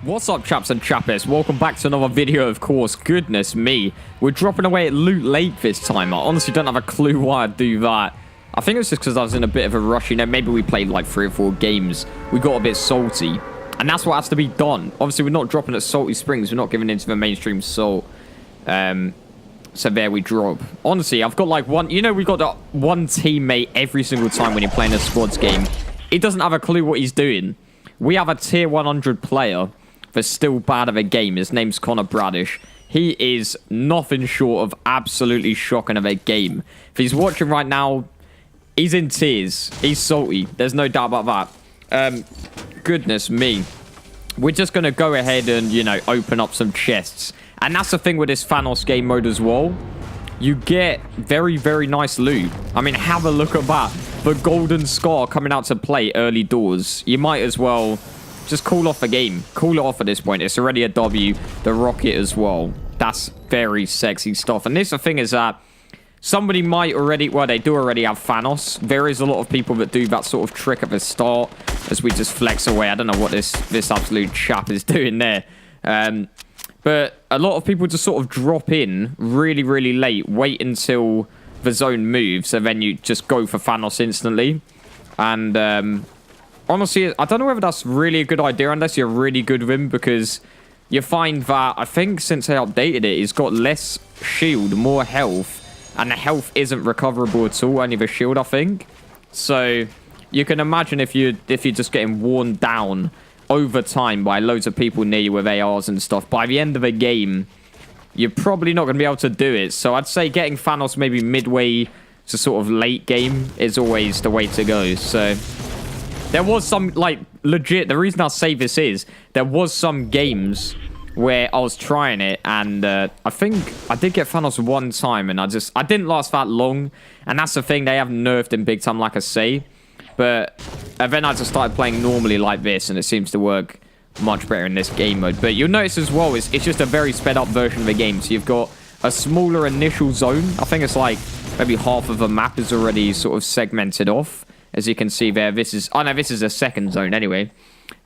What's up, chaps and chappers? Welcome back to another video, of course. Goodness me. We're dropping away at Loot Lake this time. I honestly don't have a clue why I'd do that. I think it's just because I was in a bit of a rush. You know, maybe we played like 3 or 4 games. We got a bit salty. And that's what has to be done. Obviously, we're not dropping at Salty Springs. We're not giving into the mainstream salt. So there we drop. Honestly, I've got like one... You know, we've got that one teammate every single time when you're playing a squads game. He doesn't have a clue what he's doing. We have a tier 100 player that's still bad of a game. His name's Connor Bradish. He is nothing short of absolutely shocking of a game. If he's watching right now, he's in tears. He's salty. There's no doubt about that. Goodness me. We're just going to go ahead and, you know, open up some chests. And that's the thing with this Thanos game mode as well. You get very, very nice loot. I mean, have a look at that. The Golden Scar coming out to play early doors. You might as well just call off the game. Call it off at this point. It's already a W. The rocket as well. That's very sexy stuff. And this, the thing is that somebody might already... Well, they do already have Thanos. There is a lot of people that do that sort of trick at the start as we just flex away. I don't know what this absolute chap is doing there. But a lot of people just sort of drop in really, really late. Wait until the zone moves. And then you just go for Thanos instantly. And honestly, I don't know whether that's really a good idea unless you're really good with him. Because you find that, I think since they updated it, he's got less shield, more health. And the health isn't recoverable at all. Only the shield, I think. So you can imagine if you're just getting worn down over time by loads of people near you with ARs and stuff, by the end of a game, you're probably not going to be able to do it. So I'd say getting Thanos maybe midway to sort of late game is always the way to go. So there was some, like, legit, the reason I'll say this is, there was some games where I was trying it, and I think I did get Thanos one time, and I didn't last that long. And that's the thing, they have nerfed him big time, like I say. But then I just started playing normally like this, and it seems to work much better in this game mode. But you'll notice as well, it's just a very sped up version of the game. So you've got a smaller initial zone. I think it's like maybe half of the map is already sort of segmented off. As you can see there, this is... Oh no, this is a second zone anyway.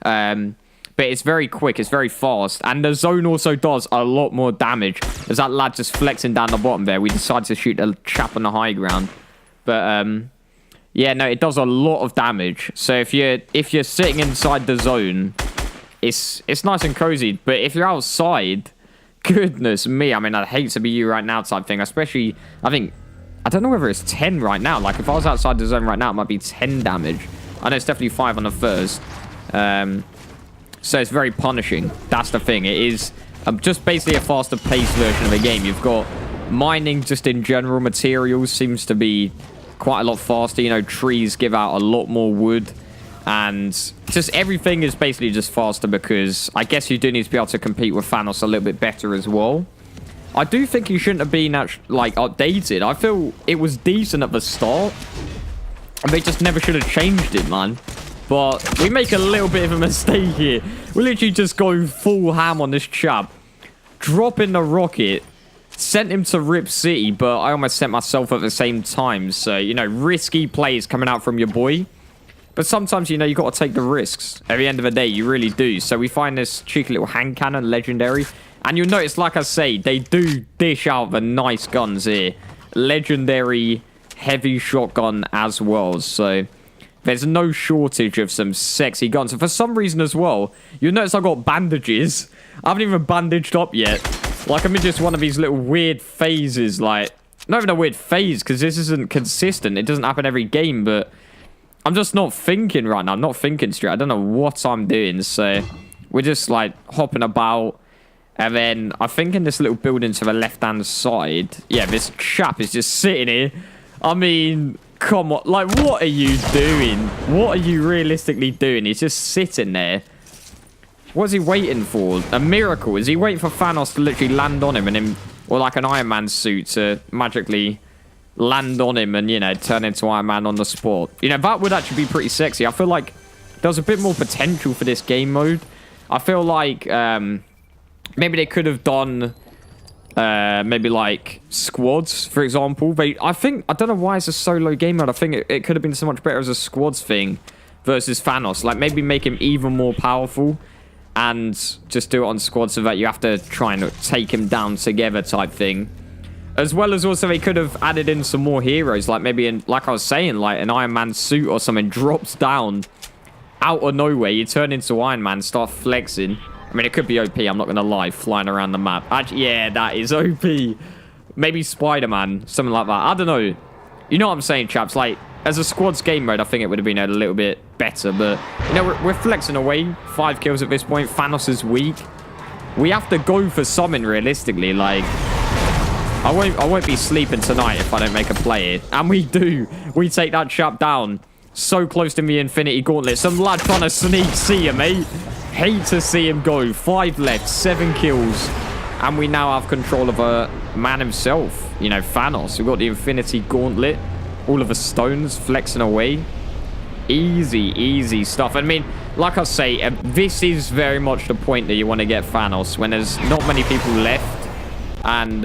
But it's very quick, it's very fast. And the zone also does a lot more damage. There's that lad just flexing down the bottom there. We decided to shoot a chap on the high ground. But yeah, no, it does a lot of damage. So if you're sitting inside the zone, it's nice and cozy. But if you're outside, goodness me, I mean, I'd hate to be you right now type thing. Especially, I don't know whether it's 10 right now. Like, if I was outside the zone right now, it might be 10 damage. I know it's definitely 5 on the first. So it's very punishing. That's the thing. It is just basically a faster paced version of the game. You've got mining just in general. Materials seems to be quite a lot faster. You know, trees give out a lot more wood. And just everything is basically just faster because I guess you do need to be able to compete with Thanos a little bit better as well. I do think he shouldn't have been, like, updated. I feel it was decent at the start. And they just never should have changed it, man. But we make a little bit of a mistake here. We literally just go full ham on this chap. Drop in the rocket. Sent him to Rip City, but I almost sent myself at the same time. So, you know, risky plays coming out from your boy. But sometimes, you know, you got to take the risks. At the end of the day, you really do. So we find this cheeky little hand cannon, legendary. And you'll notice, like I say, they do dish out the nice guns here. Legendary heavy shotgun as well. So there's no shortage of some sexy guns. And for some reason as well, you'll notice I've got bandages. I haven't even bandaged up yet. Like, I'm in just one of these little weird phases, like... Not even a weird phase, because this isn't consistent. It doesn't happen every game, but... I'm just not thinking right now. I'm not thinking straight. I don't know what I'm doing, so... We're just, like, hopping about. And then, I think in this little building to the left-hand side... Yeah, this chap is just sitting here. I mean... Come on. Like, what are you doing? What are you realistically doing? He's just sitting there. What's he waiting for? A miracle? Is he waiting for Thanos to literally land on him and him, or like an Iron Man suit to magically land on him and, you know, turn into Iron Man on the spot? You know, that would actually be pretty sexy. I feel like there's a bit more potential for this game mode. I feel like maybe they could have done maybe like squads, for example. I don't know why it's a solo game mode. I think it could have been so much better as a squads thing versus Thanos. Like, maybe make him even more powerful. and just do it on squad so that you have to try and take him down together type thing. As well as also they could have added in some more heroes, like maybe like I was saying, like an Iron Man suit or something drops down out of nowhere. You turn into Iron Man, start flexing. I mean, it could be OP, I'm not going to lie, flying around the map. Actually, yeah, that is OP. Maybe Spider-Man, something like that. I don't know. You know what I'm saying, chaps? Like, as a squads game mode, I think it would have been a little bit better. But, you know, we're flexing away. 5 kills at this point. Thanos is weak. We have to go for something, realistically. Like, I won't be sleeping tonight if I don't make a play here. And we do. We take that chap down. So close to the Infinity Gauntlet. Some lad trying to sneak. See him, mate. Hate to see him go. 5 left, 7 kills. And we now have control of a man himself. You know, Thanos. We've got the Infinity Gauntlet. All of the stones flexing away. Easy, easy stuff. I mean, like I say, this is very much the point that you want to get Thanos. When there's not many people left. And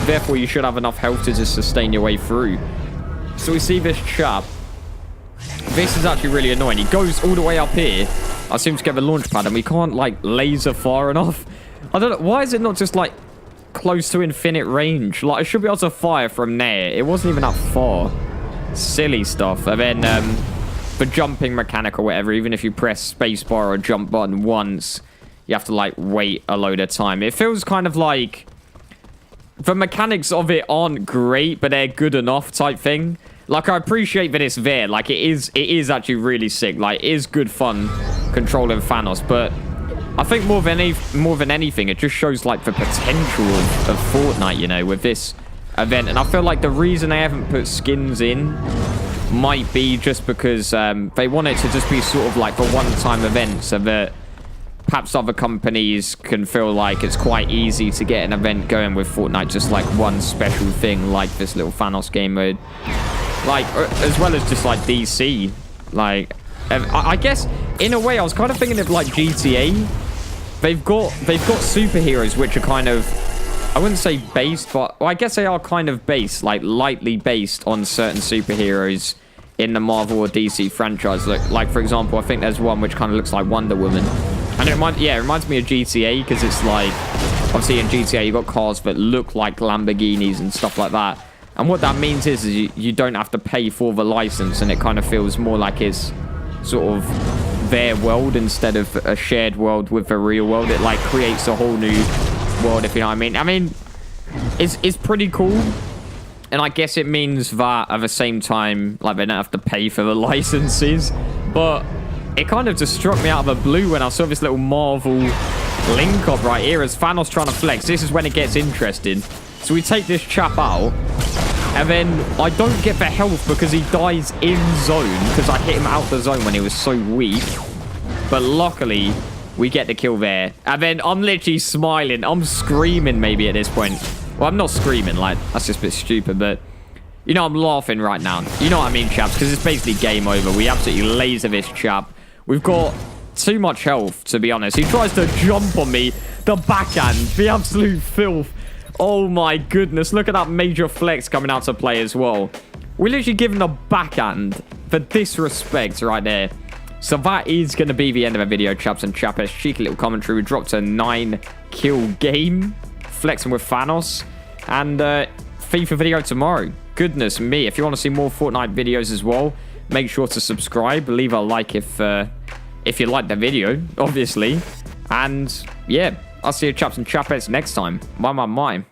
therefore, you should have enough health to just sustain your way through. So we see this chap. This is actually really annoying. He goes all the way up here. I seem to get the launch pad and we can't, like, laser far enough. I don't know. Why is it not just, like, close to infinite range? Like, I should be able to fire from there. It wasn't even that far. Silly stuff. And then, for jumping mechanic or whatever, even if you press spacebar or jump button once, you have to, like, wait a load of time. It feels kind of like the mechanics of it aren't great, but they're good enough type thing. Like, I appreciate that it's there. Like, it is actually really sick. Like, it is good fun controlling Thanos. But I think more than anything, it just shows, like, the potential of Fortnite, you know, with this event. And I feel like the reason they haven't put skins in might be just because they want it to just be sort of like a one-time event so that perhaps other companies can feel like it's quite easy to get an event going with Fortnite, just like one special thing like this little Thanos game mode. Like, as well as just like DC. Like, I guess in a way I was kind of thinking of like GTA. They've got superheroes which are kind of, I wouldn't say based, but well, I guess they are kind of based, like lightly based on certain superheroes in the Marvel or DC franchise. Like for example, I think there's one which kind of looks like Wonder Woman. And it reminds me of GTA because it's like, obviously in GTA you've got cars that look like Lamborghinis and stuff like that. And what that means is you don't have to pay for the license, and it kind of feels more like it's sort of their world instead of a shared world with the real world. It like creates a whole new world, if you know what I mean. I mean, it's pretty cool. And I guess it means that at the same time, like, they don't have to pay for the licenses. But it kind of just struck me out of the blue when I saw this little Marvel link up right here as Thanos trying to flex. This is when it gets interesting. So we take this chap out. And then I don't get the health because he dies in zone. Because I hit him out the zone when he was so weak. But luckily, we get the kill there. And then I'm literally smiling. I'm screaming maybe at this point. Well, I'm not screaming. Like, that's just a bit stupid. But, you know, I'm laughing right now. You know what I mean, chaps? Because it's basically game over. We absolutely laser this chap. We've got too much health, to be honest. He tries to jump on me. The backhand. The absolute filth. Oh my goodness, look at that major flex coming out to play as well. We're literally giving the backhand for disrespect right there. So that is going to be the end of the video, chaps and chappers. Cheeky little commentary. We dropped a 9-kill game, flexing with Thanos. And FIFA video tomorrow. Goodness me, if you want to see more Fortnite videos as well, make sure to subscribe. Leave a like if you like the video, obviously. And yeah, I'll see you chaps and chappets next time. My.